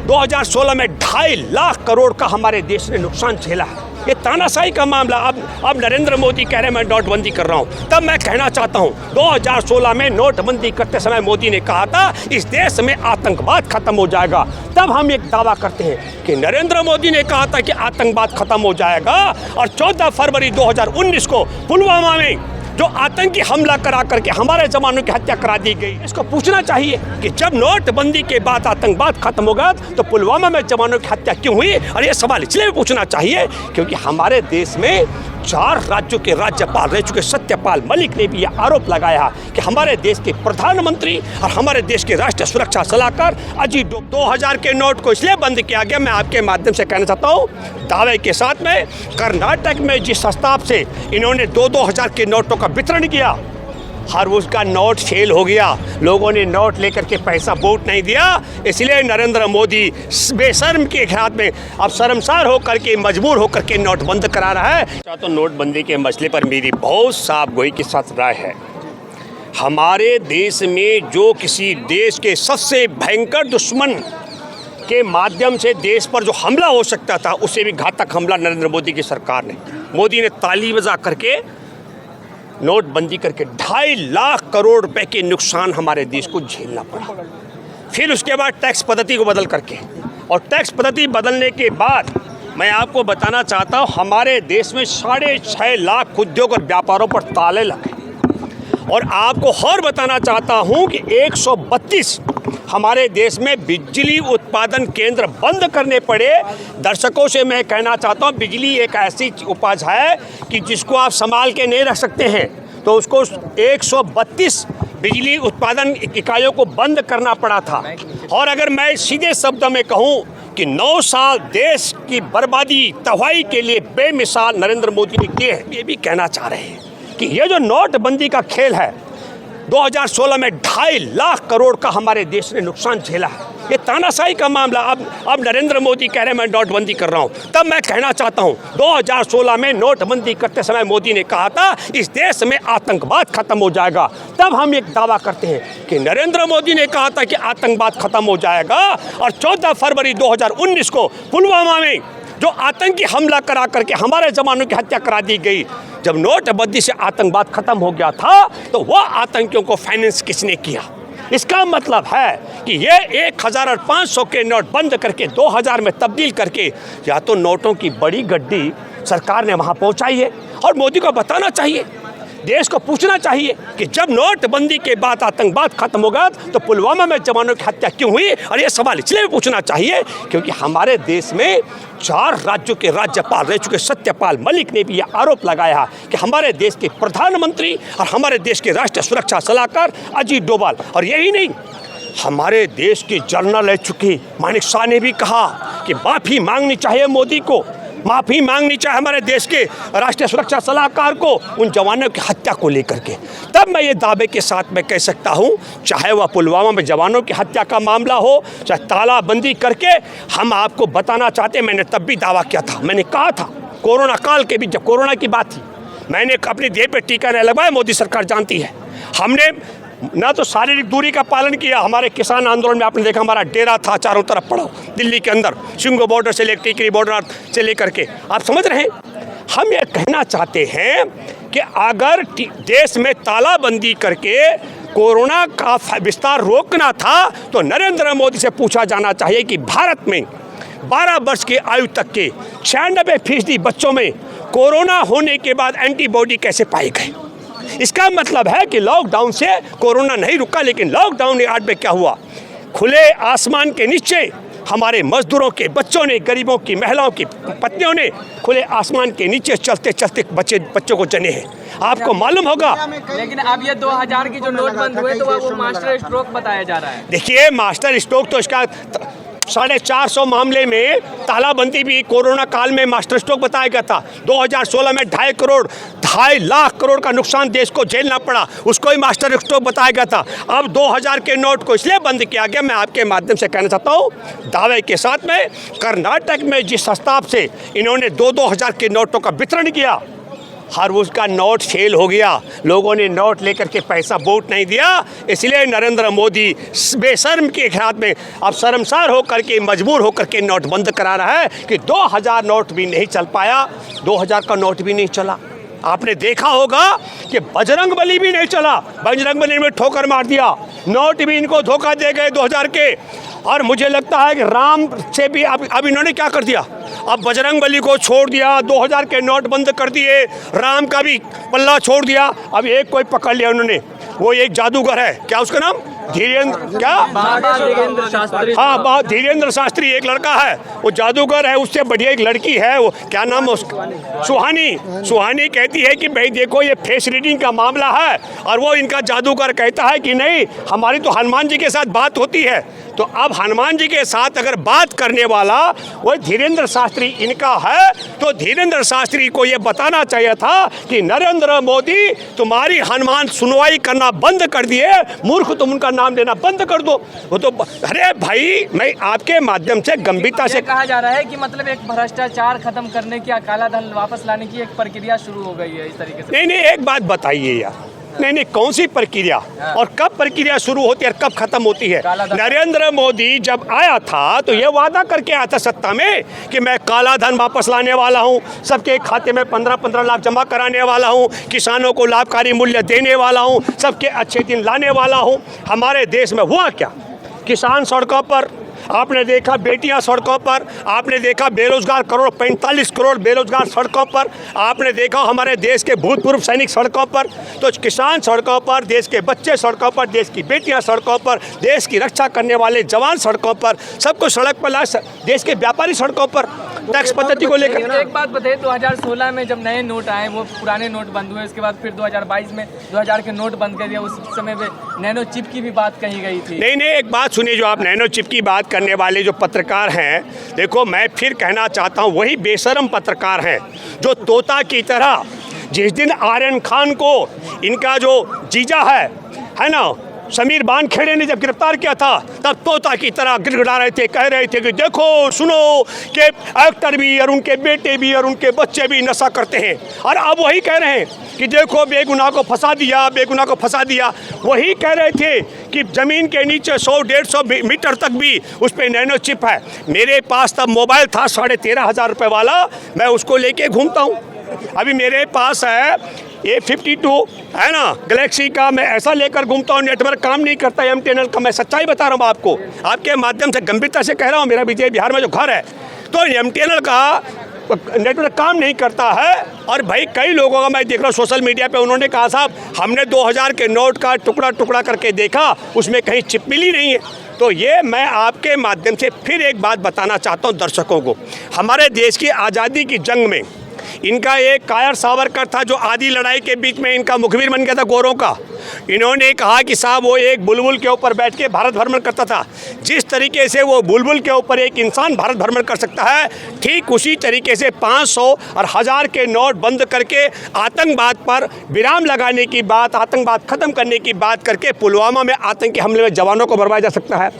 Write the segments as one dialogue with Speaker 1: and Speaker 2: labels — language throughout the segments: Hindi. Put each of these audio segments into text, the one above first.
Speaker 1: 2016 में 2.5 लाख करोड़ का हमारे देश ने नुकसान झेला है। ये तानाशाही का मामला। अब नरेंद्र मोदी कह रहे हैं मैं नोटबंदी कर रहा हूँ। तब मैं कहना चाहता हूँ 2016 में नोटबंदी करते समय मोदी ने कहा था इस देश में आतंकवाद खत्म हो जाएगा। तब हम एक दावा करते हैं कि नरेंद्र मोदी ने कहा था कि आतंकवाद खत्म हो जाएगा, और 14 फरवरी 2019 को पुलवामा में जो आतंकी हमला करा करके हमारे जवानों की हत्या करा दी गई। इसको पूछना चाहिए कि जब नोटबंदी के बाद आतंकवाद खत्म होगा तो पुलवामा में जवानों की हत्या क्यों हुई। और ये सवाल इसलिए पूछना चाहिए क्योंकि हमारे देश में 4 राज्यों के राज्यपाल रह चुके सत्यपाल मलिक ने भी यह आरोप लगाया कि हमारे देश के प्रधानमंत्री और हमारे देश के राष्ट्रीय सुरक्षा सलाहकार अजीत डोभाल 2000 के नोट को इसलिए बंद किया गया। मैं आपके माध्यम से कहना चाहता हूँ दावे के साथ में, कर्नाटक में जिस हिसाब से इन्होंने 2-2000 के नोटों का वितरण किया, हर उसका नोट फेल हो गया। लोगों ने नोट लेकर के पैसा वोट नहीं दिया, इसलिए नरेंद्र मोदी बेशर्म के हाथ में अब शर्मसार होकर के मजबूर होकर के नोट बंद करा रहा है। तो नोटबंदी के मसले पर मेरी बहुत साफ गोई के साथ राय है। हमारे देश में जो किसी देश के सबसे भयंकर दुश्मन के माध्यम से देश पर जो हमला हो सकता था, उससे भी घातक हमला नरेंद्र मोदी की सरकार ने, मोदी ने ताली बजा करके नोटबंदी करके 2.5 लाख करोड़ रुपए के नुकसान हमारे देश को झेलना पड़ा। फिर उसके बाद टैक्स पद्धति को बदल करके, और टैक्स पद्धति बदलने के बाद मैं आपको बताना चाहता हूँ हमारे देश में 6.5 लाख उद्योग और व्यापारों पर ताले लगे। और आपको और बताना चाहता हूँ कि 132 हमारे देश में बिजली उत्पादन केंद्र बंद करने पड़े। दर्शकों से मैं कहना चाहता हूँ बिजली एक ऐसी उपज है कि जिसको आप संभाल के नहीं रख सकते हैं, तो उसको 132 बिजली उत्पादन इकाइयों को बंद करना पड़ा था। और अगर मैं सीधे शब्दों में कहूँ कि 9 साल देश की बर्बादी तबाही के लिए बेमिसाल नरेंद्र मोदी ने किए हैं। ये भी कहना चाह रहे हैं कि ये जो नोटबंदी का खेल है, 2016 में 2.5 लाख करोड़ का हमारे देश ने नुकसान झेला है। ये तानाशाही का मामला। अब नरेंद्र मोदी कह रहे हैं मैं नोटबंदी कर रहा हूँ। तब मैं कहना चाहता हूँ 2016 में नोटबंदी करते समय मोदी ने कहा था इस देश में आतंकवाद खत्म हो जाएगा। तब हम एक दावा करते हैं कि नरेंद्र मोदी ने कहा था कि आतंकवाद खत्म हो जाएगा, और 14 फरवरी 2019 को पुलवामा में जो आतंकी हमला करा करके हमारे जवानों की हत्या करा दी गई। जब नोटबंदी से आतंकवाद खत्म हो गया था तो वह आतंकियों को फाइनेंस किसने किया। इसका मतलब है कि ये 1500 के नोट बंद करके 2000 में तब्दील करके या तो नोटों की बड़ी गड्डी सरकार ने वहाँ पहुँचाई है। और मोदी को बताना चाहिए, देश को पूछना चाहिए कि जब नोटबंदी के बाद आतंकवाद खत्म होगा तो पुलवामा में जवानों की हत्या क्यों हुई। और ये सवाल इसलिए पूछना चाहिए क्योंकि हमारे देश में 4 राज्यों के राज्यपाल रह चुके सत्यपाल मलिक ने भी यह आरोप लगाया कि हमारे देश के प्रधानमंत्री और हमारे देश के राष्ट्रीय सुरक्षा सलाहकार अजीत डोभाल, और यही नहीं हमारे देश के जनरल रह चुके मानिक शाह ने भी कहा कि माफ़ी मांगनी चाहिए मोदी को, माफ़ी मांगनी चाहिए हमारे देश के राष्ट्रीय सुरक्षा सलाहकार को उन जवानों की हत्या को लेकर के। तब मैं ये दावे के साथ मैं कह सकता हूँ, चाहे वह पुलवामा में जवानों की हत्या का मामला हो, चाहे तालाबंदी करके, हम आपको बताना चाहते हैं मैंने तब भी दावा किया था। मैंने कहा था कोरोना काल के भी, जब कोरोना की बात थी, मैंने अपनी देह पर टीका नहीं लगवाया, मोदी सरकार जानती है। हमने ना तो शारीरिक दूरी का पालन किया। हमारे किसान आंदोलन में आपने देखा हमारा डेरा था चारों तरफ पड़ा दिल्ली के अंदर, शिंगो बॉर्डर से लेकर टिकरी बॉर्डर से लेकर के, आप समझ रहे हैं। हम ये कहना चाहते हैं कि अगर देश में तालाबंदी करके कोरोना का विस्तार रोकना था तो नरेंद्र मोदी से पूछा जाना चाहिए कि भारत में 12 वर्ष की आयु तक के 96% बच्चों में कोरोना होने के बाद एंटीबॉडी कैसे पाए गए। इसका मतलब है कि लॉकडाउन से कोरोना नहीं रुका, लेकिन लॉकडाउन के बाद में क्या हुआ, खुले आसमान के नीचे हमारे मजदूरों के बच्चों ने, गरीबों की महिलाओं की पत्नियों ने खुले आसमान के नीचे चलते चलते बच्चों को जने हैं। आपको मालूम होगा।
Speaker 2: लेकिन अब ये 2000 की जो नोट बंद हुए तो वो मास्टर स्ट्रोक बताया जा रहा है।
Speaker 1: देखिए मास्टर स्ट्रोक तो इसका 450 मामले में तालाबंदी भी कोरोना काल में मास्टर स्ट्रोक बताया गया था। 2016 में 2.5 लाख करोड़ का नुकसान देश को झेलना पड़ा, उसको ही मास्टर स्ट्रोक बताया गया था। अब 2000 के नोट को इसलिए बंद किया गया। मैं आपके माध्यम से कहना चाहता हूँ दावे के साथ में, कर्नाटक में जिस हिसाब से इन्होंने 2-2 हज़ार के नोटों का वितरण किया, हर उसका नोट फेल हो गया, लोगों ने नोट लेकर के पैसा वोट नहीं दिया, इसलिए नरेंद्र मोदी बेशर्म के हाथ में अब शर्मसार होकर के मजबूर होकर के नोट बंद करा रहा है कि 2000 नोट भी नहीं चल पाया, 2000 का नोट भी नहीं चला। आपने देखा होगा कि बजरंगबली भी नहीं चला, बजरंगबली में ठोकर मार दिया, नोट भी इनको धोखा दे गए 2000 के। और मुझे लगता है कि राम से भी अब इन्होंने क्या कर दिया, अब बजरंगबली को छोड़ दिया, 2000 के नोट बंद कर दिए, राम का भी पल्ला छोड़ दिया। अब एक कोई पकड़ लिया उन्होंने, वो एक जादूगर है, क्या उसका नाम धीरेन्द्र, क्या
Speaker 2: धीरेन्द्र शास्त्री।
Speaker 1: हाँ, धीरेन्द्र शास्त्री एक लड़का है, वो जादूगर है, उससे बढ़िया एक लड़की है, वो क्या नाम है उसका, सुहानी कहती है कि भाई देखो ये फेस रीडिंग का मामला है, और वो इनका जादूगर कहता है कि नहीं हमारी तो हनुमान जी के साथ बात होती है। तो अब हनुमान जी के साथ अगर बात करने वाला वो धीरेन्द्र शास्त्री इनका है, तो धीरेन्द्र शास्त्री को ये बताना चाहिए था कि नरेंद्र मोदी तुम्हारी हनुमान सुनवाई करना बंद कर दिए, मूर्ख तुम उनका नाम लेना बंद कर दो। वो तो अरे भाई, मैं आपके माध्यम से गंभीरता से
Speaker 2: कहा जा रहा है कि मतलब एक भ्रष्टाचार खत्म करने की, काला धन वापस लाने की एक प्रक्रिया शुरू हो गई है इस तरीके से।
Speaker 1: नहीं, एक बात बताइए यार, नहीं कौन सी प्रक्रिया और कब प्रक्रिया शुरू होती है और कब खत्म होती है? नरेंद्र मोदी जब आया था तो ये वादा करके आया था सत्ता में कि मैं काला धन वापस लाने वाला हूँ, सबके खाते में 15-15 लाख जमा कराने वाला हूँ, किसानों को लाभकारी मूल्य देने वाला हूँ, सबके अच्छे दिन लाने वाला हूँ। हमारे देश में हुआ क्या? किसान सड़कों पर, आपने देखा बेटियां सड़कों पर, आपने देखा बेरोजगार 45 करोड़ बेरोजगार सड़कों पर, आपने देखा हमारे देश के भूतपूर्व सैनिक सड़कों पर। तो किसान सड़कों पर, देश के बच्चे सड़कों पर, देश की बेटियां सड़कों पर, देश की रक्षा करने वाले जवान सड़कों पर, सबको सड़क पर लाए, देश के व्यापारी सड़कों पर टैक्स पद्धति को लेकर।
Speaker 2: एक बात बताइए, 2016 में जब नए नोट आए वो पुराने नोट बंद हुए, उसके बाद फिर 2022 में 2000 के नोट बंद कर दिया, उस समय पे नैनो चिप की भी बात कही गई थी।
Speaker 1: नहीं, एक बात सुनिए, जो आप नैनो चिप की बात करने वाले जो पत्रकार हैं, देखो मैं फिर कहना चाहता हूं, वही बेशरम पत्रकार हैं जो तोता की तरह जिस दिन आर्यन खान को इनका जो जीजा है ना समीर बानखेड़े ने जब गिरफ्तार किया था, तब तोता की तरह गिड़गिड़ा रहे थे, कह रहे थे कि देखो सुनो कि एक्टर भी और उनके बेटे भी और उनके बच्चे भी नशा करते हैं। और अब वही कह रहे हैं कि देखो बेगुनाह को फंसा दिया, बेगुनाह को फंसा दिया। वही कह रहे थे कि ज़मीन के नीचे 100-150 मीटर तक भी उस पर नैनो चिप है। मेरे पास तब मोबाइल था 13,500 रुपये वाला, मैं उसको लेके घूमता हूँ। अभी मेरे पास है A52 है ना गैलेक्सी का, मैं ऐसा लेकर घूमता हूँ, नेटवर्क काम नहीं करता MTNL का। मैं सच्चाई बता रहा हूँ आपको, आपके माध्यम से गंभीरता से कह रहा हूँ। मेरा विजय बिहार में जो घर है तो MTNL का नेटवर्क काम नहीं करता है। और भाई कई लोगों का मैं देख रहा हूँ सोशल मीडिया पे, उन्होंने कहा साहब हमने 2000 के नोट का टुकड़ा करके देखा, उसमें कहीं चिप मिली नहीं है। तो ये मैं आपके माध्यम से फिर एक बात बताना चाहता हूँ दर्शकों को, हमारे देश की आज़ादी की जंग में इनका एक कायर सावरकर था जो आधी लड़ाई के बीच में इनका मुखबिर बन गया था गोरों का। इन्होंने कहा कि साहब वो एक बुलबुल के ऊपर बैठ के भारत भ्रमण करता था। जिस तरीके से वो बुलबुल के ऊपर एक इंसान भारत भ्रमण कर सकता है, ठीक उसी तरीके से 500 और 1000 के नोट बंद करके आतंकवाद पर विराम लगाने की बात, आतंकवाद खत्म करने की बात करके पुलवामा में आतंकी हमले में जवानों को बर्बाद जा सकता है।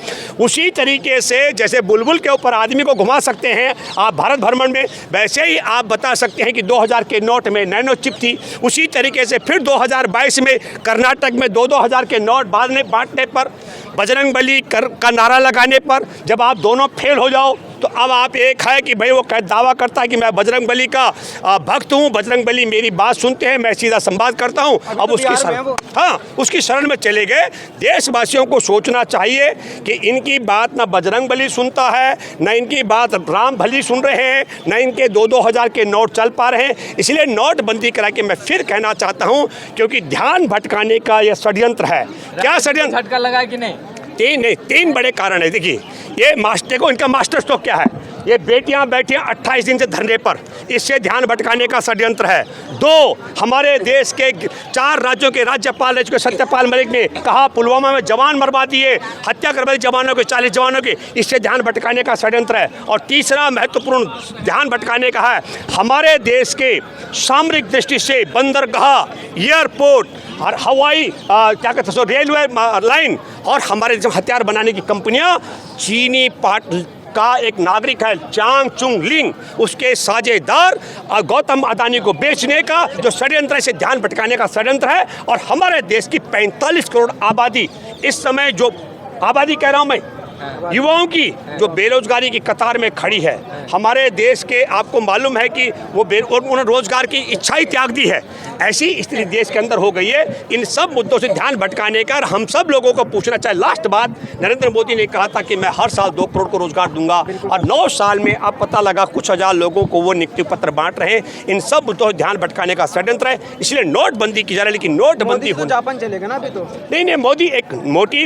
Speaker 1: उसी तरीके से जैसे बुलबुल के ऊपर आदमी को घुमा सकते हैं आप भारत भ्रमण में, वैसे ही आप बता सकते हैं कि 2000 के नोट में नैनो चिप थी। उसी तरीके से फिर 2022 में कर्नाटक में 2-2 के नोट बांटने पर, बजरंगबली का नारा लगाने पर जब आप दोनों फेल हो जाओ, तो अब आप एक है कि भाई वो दावा करता है कि मैं बजरंगबली का भक्त हूँ, बजरंगबली मेरी बात सुनते हैं, मैं सीधा संवाद करता हूँ। अब उसकी शरण में चले गए। देशवासियों को सोचना चाहिए कि इनकी बात ना बजरंगबली सुनता है, ना इनकी बात राम भली सुन रहे हैं, ना इनके 2-2 के नोट चल पा रहे हैं। इसलिए नोटबंदी करा के मैं फिर कहना चाहता हूँ, क्योंकि ध्यान भटकाने का यह षड्यंत्र है। क्या षड्यंत्र?
Speaker 2: झटका लगा कि नहीं?
Speaker 1: तीन बड़े कारण है। देखिए ये मास्टर को, इनका मास्टर स्ट्रोक क्या है, ये बेटियां बैठियां 28 दिन से धरने पर, इससे ध्यान भटकाने का षड्यंत्र है। 2, हमारे देश के 4 राज्यों के राज्यपाल सत्यपाल मलिक ने कहा पुलवामा में जवान मरवा दिए, हत्या करवाई जवानों के, 40 जवानों के, इससे ध्यान भटकाने का षड्यंत्र है। और तीसरा महत्वपूर्ण ध्यान भटकाने का है, हमारे देश के सामरिक दृष्टि से बंदरगाह, एयरपोर्ट और हवाई क्या कहते हैं रेलवे लाइन और हमारे जो हथियार बनाने की कंपनियां चीनी का एक नागरिक है चांग चुंग लिंग, उसके साझेदार गौतम अदानी को बेचने का जो षड्यंत्र से ध्यान भटकाने का षड्यंत्र है। और हमारे देश की 45 करोड़ आबादी, इस समय जो आबादी कह रहा हूं मैं, युवाओं की जो बेरोजगारी की कतार में खड़ी है, हमारे देश के आपको मालूम है कि वो उन्होंने रोजगार की इच्छा ही त्याग दी है। ऐसी स्थिति देश के अंदर हो गई है। इन सब मुद्दों से ध्यान भटकाने का हम सब लोगों को पूछना चाहिए। लास्ट बात, नरेंद्र मोदी ने कहा था कि मैं हर साल 2 करोड़ को रोजगार दूंगा, और 9 साल में अब पता लगा कुछ हजार लोगों को वो नियुक्ति पत्र बांट रहे हैं। इन सब मुद्दों से ध्यान भटकाने का षड्यंत्र है, इसलिए नोटबंदी की जा रही है। लेकिन नोटबंदी
Speaker 3: तो जापान चलेगा ना अभी तो
Speaker 1: नहीं, मोदी एक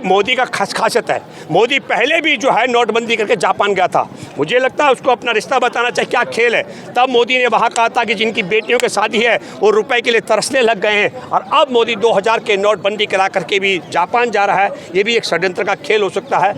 Speaker 1: मोदी का खासियत है। मोदी पहले भी जो है नोटबंदी करके जापान गया था। मुझे लगता है उसको अपना रिश्ता बताना चाहिए, क्या खेल है। तब मोदी ने वहाँ कहा था कि जिनकी बेटियों की शादी है वो रुपए के लिए तरसने लग गए हैं, और अब मोदी 2000 के नोटबंदी करा करके भी जापान जा रहा है। ये भी एक षड्यंत्र का खेल हो सकता है।